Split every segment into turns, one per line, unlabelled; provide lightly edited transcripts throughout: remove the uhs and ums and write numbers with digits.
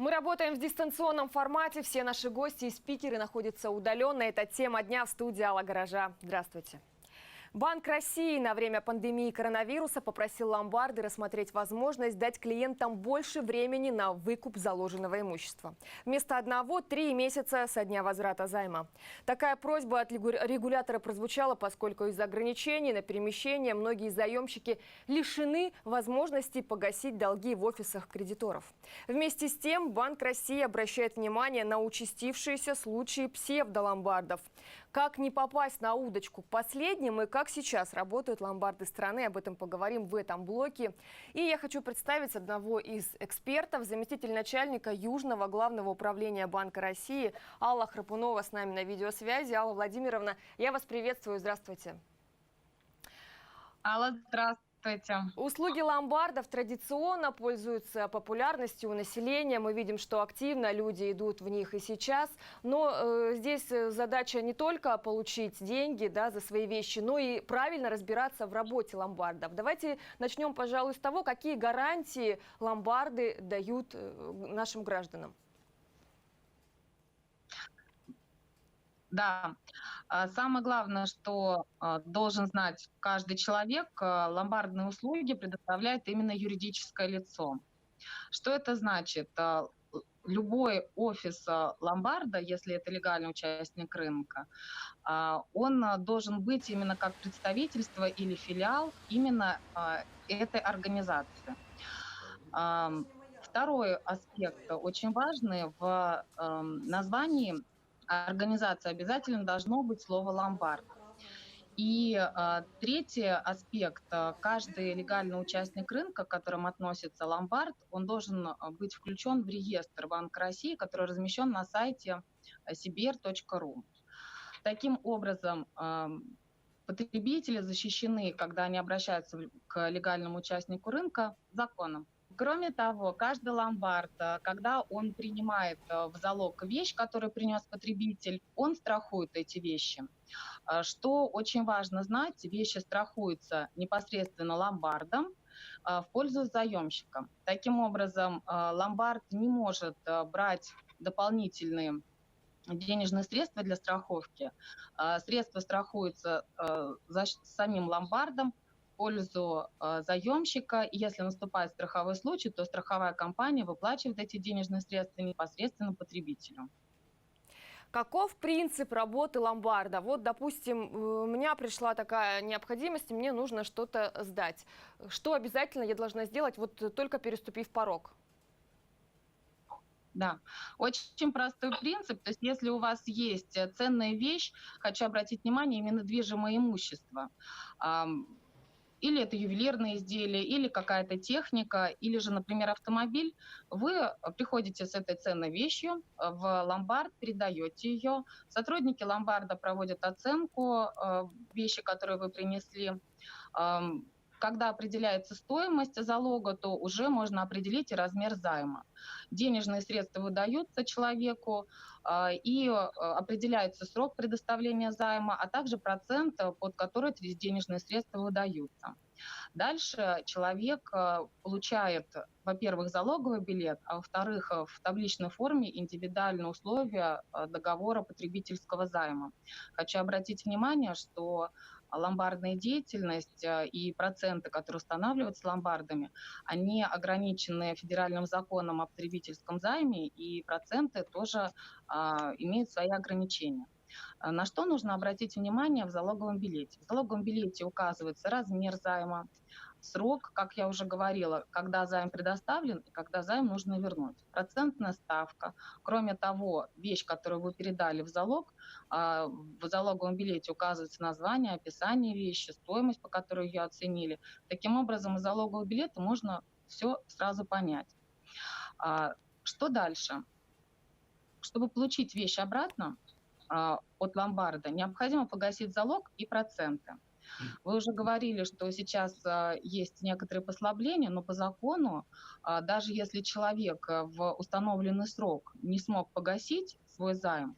Мы работаем в дистанционном формате. Все наши гости и спикеры находятся удаленно. Это тема дня в студии Алла Гаража. Здравствуйте. Банк России на время пандемии коронавируса попросил ломбарды рассмотреть возможность дать клиентам больше времени на выкуп заложенного имущества. Вместо 1–3 месяца со дня возврата займа. Такая просьба от регулятора прозвучала, поскольку из-за ограничений на перемещение многие заемщики лишены возможности погасить долги в офисах кредиторов. Вместе с тем Банк России обращает внимание на участившиеся случаи псевдоломбардов. Как не попасть на удочку к последним и как сейчас работают ломбарды страны, об этом поговорим в этом блоке. И я хочу представить одного из экспертов, заместитель начальника Южного главного управления Банка России Алла Храпунова с нами на видеосвязи. Алла Владимировна, я вас приветствую. Здравствуйте.
Алла, здравствуйте.
Услуги ломбардов традиционно пользуются популярностью у населения. Мы видим, что активно люди идут в них и сейчас. Но здесь задача не только получить деньги, за свои вещи, но и правильно разбираться в работе ломбардов. Давайте начнем, пожалуй, с того, какие гарантии ломбарды дают нашим гражданам.
Да, самое главное, что должен знать каждый человек, ломбардные услуги предоставляет именно юридическое лицо. Что это значит? Любой офис ломбарда, если это легальный участник рынка, он должен быть именно как представительство или филиал именно этой организации. Второй аспект очень важный в названии организации обязательно должно быть слово «ломбард». И третий аспект. Каждый легальный участник рынка, к которому относится ломбард, он должен быть включен в реестр Банка России, который размещен на сайте cbr.ru. Таким образом, потребители защищены, когда они обращаются к легальному участнику рынка, законом. Кроме того, каждый ломбард, когда он принимает в залог вещь, которую принес потребитель, он страхует эти вещи. Что очень важно знать, вещи страхуются непосредственно ломбардом в пользу заемщика. Таким образом, ломбард не может брать дополнительные денежные средства для страховки. Средства страхуются самим ломбардом в пользу заемщика. И если наступает страховой случай, то страховая компания выплачивает эти денежные средства непосредственно потребителю.
Каков принцип работы ломбарда? Вот, допустим, у меня пришла такая необходимость, мне нужно что-то сдать. Что обязательно я должна сделать, вот только переступив порог?
Да, очень простой принцип. То есть если у вас есть ценная вещь, хочу обратить внимание, именно движимое имущество, или это ювелирные изделия, или какая-то техника, или же, например, автомобиль, вы приходите с этой ценной вещью в ломбард, передаете ее. Сотрудники ломбарда проводят оценку вещи, которые вы принесли. Когда определяется стоимость залога, то уже можно определить и размер займа. Денежные средства выдаются человеку, и определяется срок предоставления займа, а также процент, под который эти денежные средства выдаются. Дальше человек получает, во-первых, залоговый билет, а во-вторых, в табличной форме индивидуальные условия договора потребительского займа. Хочу обратить внимание, что ломбардная деятельность и проценты, которые устанавливаются ломбардами, они ограничены федеральным законом о потребительском займе, и проценты тоже имеют свои ограничения. На что нужно обратить внимание в залоговом билете? В залоговом билете указывается размер займа, срок, как я уже говорила, когда займ предоставлен и когда займ нужно вернуть, процентная ставка. Кроме того, вещь, которую вы передали в залог, в залоговом билете указывается название, описание вещи, стоимость, по которой ее оценили. Таким образом, из залогового билета можно все сразу понять. Что дальше? Чтобы получить вещь обратно от ломбарда, необходимо погасить залог и проценты. Вы уже говорили, что сейчас есть некоторые послабления, но по закону, даже если человек в установленный срок не смог погасить свой займ,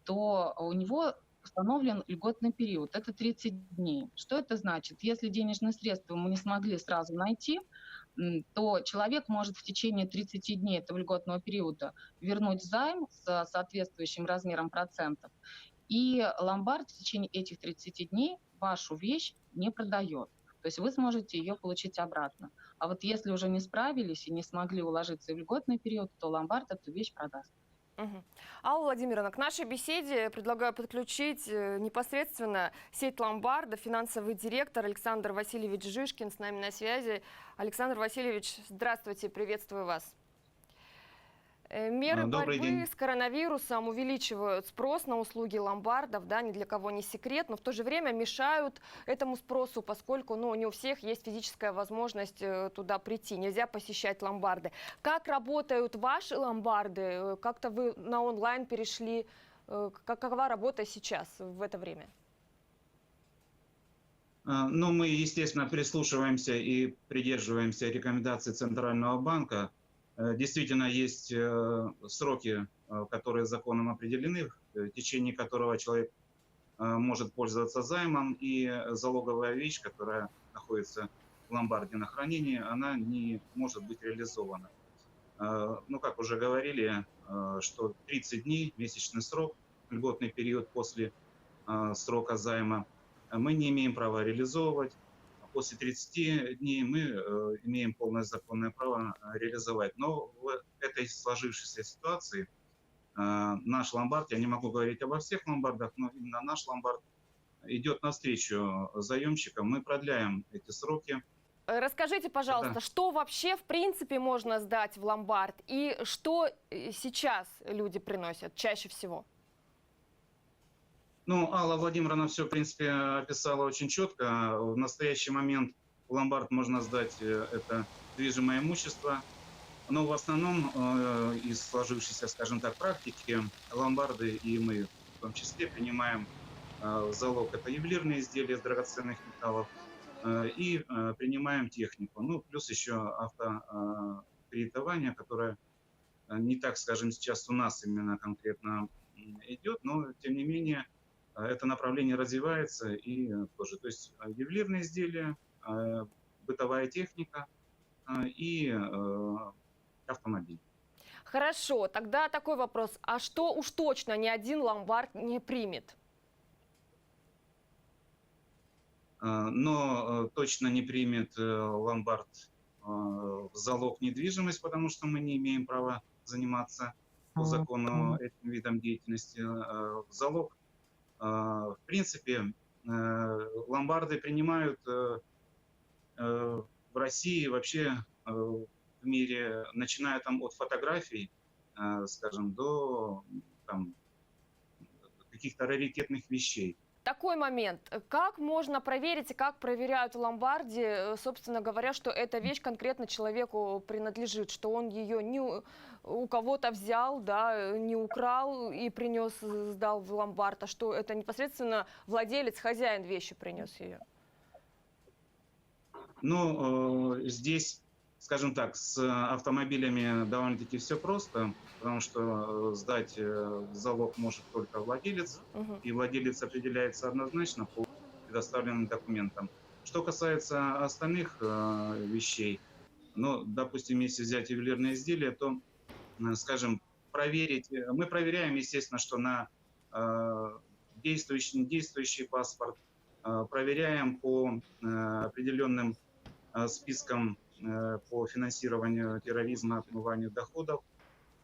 то у него установлен льготный период. Это 30 дней. Что это значит? Если денежные средства мы не смогли сразу найти, то человек может в течение 30 дней этого льготного периода вернуть займ с соответствующим размером процентов, и ломбард в течение этих 30 дней вашу вещь не продает. То есть вы сможете ее получить обратно. А вот если уже не справились и не смогли уложиться в льготный период, то ломбард эту вещь продаст.
Мгм. Алла Владимировна, к нашей беседе предлагаю подключить непосредственно сеть ломбарда, финансовый директор Александр Васильевич Жишкин с нами на связи. Александр Васильевич, здравствуйте, приветствую вас. Меры
Добрый
борьбы
день.
с коронавирусом увеличивают спрос на услуги ломбардов, да, ни для кого не секрет, но в то же время мешают этому спросу, поскольку не у всех есть физическая возможность туда прийти, нельзя посещать ломбарды. Как работают ваши ломбарды? Как-то вы на онлайн перешли? Какова работа сейчас в это время?
Ну, мы, естественно, прислушиваемся и придерживаемся рекомендаций Центрального банка. Действительно, есть сроки, которые законом определены, в течение которого человек может пользоваться займом, и залоговая вещь, которая находится в ломбарде на хранении, она не может быть реализована. Ну, как уже говорили, что 30 дней, месячный срок, льготный период после срока займа, мы не имеем права реализовывать. После 30 дней мы имеем полное законное право реализовать. Но в этой сложившейся ситуации наш ломбард, я не могу говорить обо всех ломбардах, но именно наш ломбард идет навстречу заемщикам. Мы продляем эти сроки.
Расскажите, пожалуйста,
Да.
что вообще в принципе можно сдать в ломбард и что сейчас люди приносят чаще всего?
Ну, Алла Владимировна все, в принципе, описала очень четко. В настоящий момент в ломбард можно сдать это движимое имущество. Но в основном из сложившейся, скажем так, практики ломбарды и мы в том числе принимаем в залог это ювелирные изделия из драгоценных металлов и принимаем технику. Ну, плюс еще автокредитование, которое не так, скажем, сейчас у нас именно конкретно идет, но тем не менее это направление развивается и тоже. То есть ювелирные изделия, бытовая техника и автомобиль.
Хорошо, тогда такой вопрос. А что уж точно ни один ломбард не примет?
Но точно не примет ломбард в залог недвижимость, потому что мы не имеем права заниматься по закону этим видом деятельности. В залог, в принципе, ломбарды принимают в России вообще в мире, начиная там от фотографий, скажем, до там, каких-то раритетных вещей.
Такой момент. Как можно проверить и как проверяют в ломбарде, собственно говоря, что эта вещь конкретно человеку принадлежит, что он ее не у кого-то взял, да, не украл и принес, сдал в ломбард, а что это непосредственно владелец, хозяин вещи принес ее?
Ну, здесь, скажем так, с автомобилями довольно-таки все просто, потому что сдать в залог может только владелец, и владелец определяется однозначно по предоставленным документам. Что касается остальных вещей, ну, допустим, если взять ювелирные изделия, то, скажем, проверить, мы проверяем, естественно, что на действующий паспорт, проверяем по определенным спискам по финансированию терроризма, отмыванию доходов.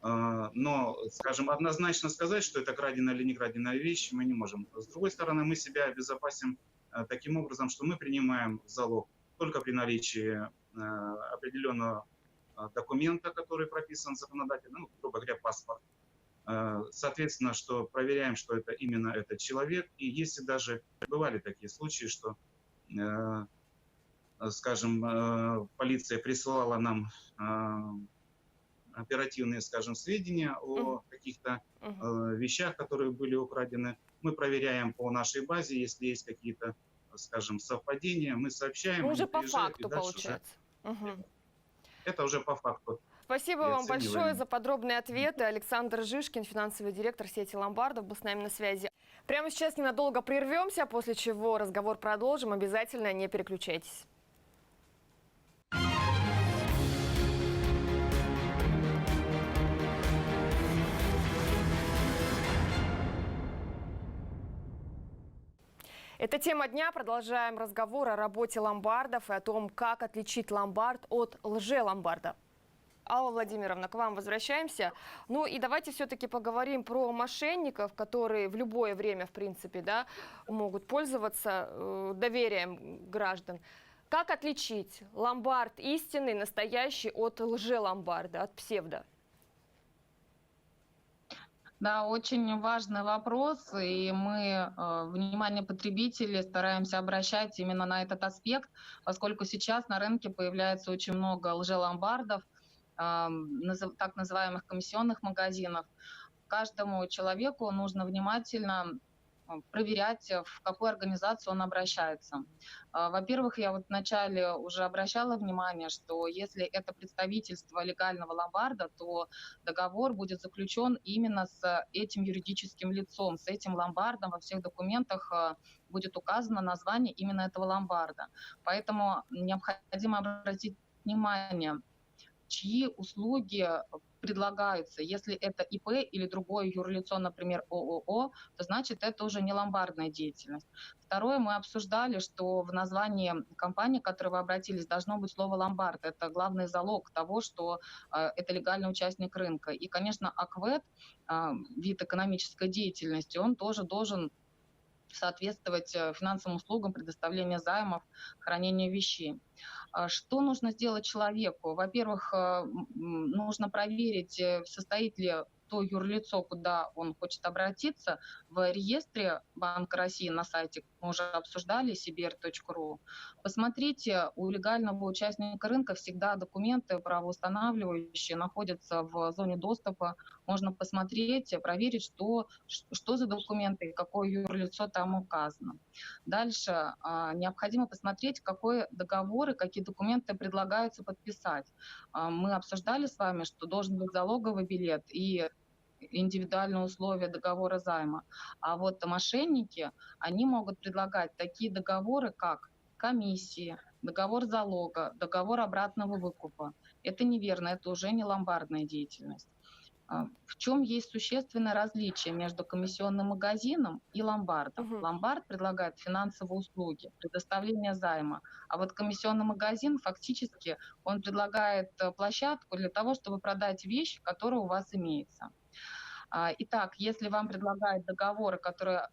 Но, скажем, однозначно сказать, что это краденая или не краденая вещь, мы не можем. С другой стороны, мы себя обезопасим таким образом, что мы принимаем в залог только при наличии определенного документа, который прописан законодательно, ну, грубо говоря, паспорт. Соответственно, что проверяем, что это именно этот человек. И если даже бывали такие случаи, что, скажем, полиция присылала нам оперативные, скажем, сведения о каких-то вещах, которые были украдены. Мы проверяем по нашей базе, если есть какие-то, скажем, совпадения, мы сообщаем.
Ну, уже по факту получается.
Это уже по факту.
Спасибо вам большое за подробные ответы. Александр Жишкин, финансовый директор сети ломбардов, был с нами на связи. Прямо сейчас ненадолго прервемся, после чего разговор продолжим. Обязательно не переключайтесь. Это тема дня. Продолжаем разговор о работе ломбардов и о том, как отличить ломбард от лже-ломбарда. Алла Владимировна, к вам возвращаемся. Ну и давайте все-таки поговорим про мошенников, которые в любое время, в принципе, да, могут пользоваться доверием граждан. Как отличить ломбард истинный, настоящий от лже-ломбарда, от псевдо?
Да, очень важный вопрос, и мы внимание потребителей стараемся обращать именно на этот аспект, поскольку сейчас на рынке появляется очень много лже-ломбардов, так называемых комиссионных магазинов. Каждому человеку нужно внимательно проверять, в какую организацию он обращается. Во-первых, я вот вначале уже обращала внимание, что если это представительство легального ломбарда, то договор будет заключен именно с этим юридическим лицом, с этим ломбардом. Во всех документах будет указано название именно этого ломбарда. Поэтому необходимо обратить внимание, чьи услуги предлагаются. Если это ИП или другое юрлицо, например, ООО, то значит это уже не ломбардная деятельность. Второе, мы обсуждали, что в названии компании, к которой вы обратились, должно быть слово «ломбард». Это главный залог того, что это легальный участник рынка. И, конечно, АКВЭД, вид экономической деятельности, он тоже должен соответствовать финансовым услугам предоставления займов, хранения вещей. Что нужно сделать человеку? Во-первых, нужно проверить, состоит ли то юрлицо, куда он хочет обратиться, в реестре Банка России на сайте, мы уже обсуждали, cbr.ru. Посмотрите, у легального участника рынка всегда документы правоустанавливающие находятся в зоне доступа. Можно посмотреть, проверить, что за документы и какое юрлицо там указано. Дальше необходимо посмотреть, какой договор и какие документы предлагаются подписать. Мы обсуждали с вами, что должен быть залоговый билет и индивидуальные условия договора займа. А вот мошенники, они могут предлагать такие договоры, как комиссии, договор залога, договор обратного выкупа. Это неверно, это уже не ломбардная деятельность. В чем есть существенное различие между комиссионным магазином и ломбардом? Ломбард предлагает финансовые услуги, предоставление займа, а вот комиссионный магазин фактически он предлагает площадку для того, чтобы продать вещь, которая у вас имеется. Итак, если вам предлагают договоры, которые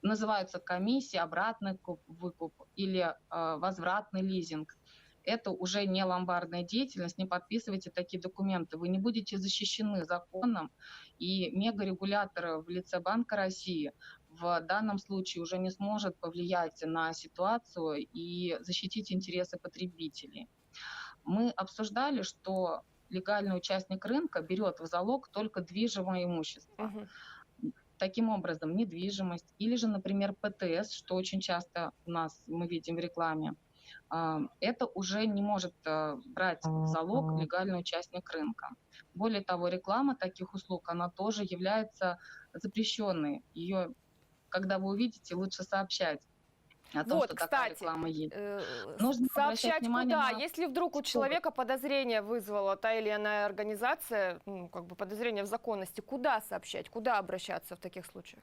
называются комиссия, обратный выкуп или возвратный лизинг, это уже не ломбардная деятельность, не подписывайте такие документы. Вы не будете защищены законом, и мегарегулятор в лице Банка России в данном случае уже не сможет повлиять на ситуацию и защитить интересы потребителей. Мы обсуждали, что легальный участник рынка берет в залог только движимое имущество. Таким образом, недвижимость или же, например, ПТС, что очень часто у нас мы видим в рекламе, это уже не может брать в залог легальный участник рынка. Более того, реклама таких услуг, она тоже является запрещенной. Ее, когда вы увидите, лучше сообщать о том,
Вот,
что такая
кстати,
реклама есть. Нужно обращать
сообщать
внимание
куда?
на...
Если вдруг у человека подозрение вызвала та или иная организация, как бы подозрение в законности, куда сообщать, куда обращаться в таких случаях?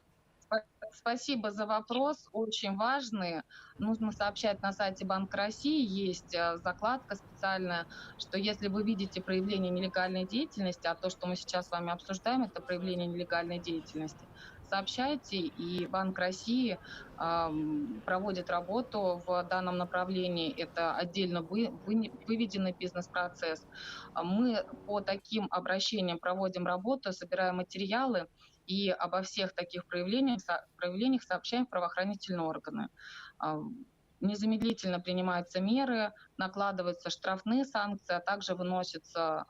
Спасибо за вопрос, очень важный. Нужно сообщать на сайте Банка России, есть закладка специальная, что если вы видите проявление нелегальной деятельности, а то, что мы сейчас с вами обсуждаем, это проявление нелегальной деятельности, сообщайте, и Банк России проводит работу в данном направлении. Это отдельно выведенный бизнес-процесс. Мы по таким обращениям проводим работу, собираем материалы, и обо всех таких проявлениях сообщаем в правоохранительные органы. Незамедлительно принимаются меры, накладываются штрафные санкции, а также выносятся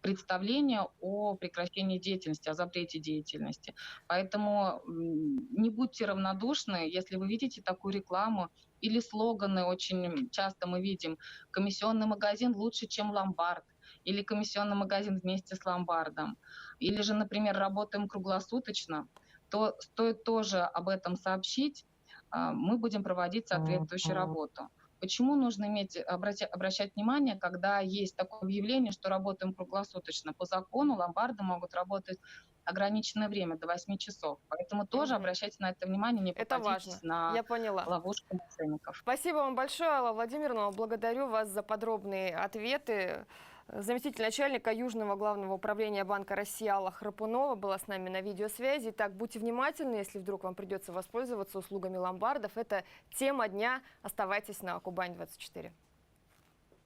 представление о прекращении деятельности, о запрете деятельности. Поэтому не будьте равнодушны, если вы видите такую рекламу или слоганы. Очень часто мы видим: комиссионный магазин лучше, чем ломбард, или комиссионный магазин вместе с ломбардом, или же, например, работаем круглосуточно, то стоит тоже об этом сообщить, мы будем проводить соответствующую работу. Почему нужно обращать внимание, когда есть такое объявление, что работаем круглосуточно? По закону ломбарды могут работать ограниченное время, до 8 часов. Поэтому тоже
Мгм.
обращайте на это внимание, не
Это важно.
попадитесь на
Я поняла.
ловушку мошенников.
Спасибо вам большое, Алла Владимировна. Благодарю вас за подробные ответы. Заместитель начальника Южного главного управления Банка России Алла Храпунова была с нами на видеосвязи. Итак, будьте внимательны, если вдруг вам придется воспользоваться услугами ломбардов. Это тема дня. Оставайтесь на Кубань-24.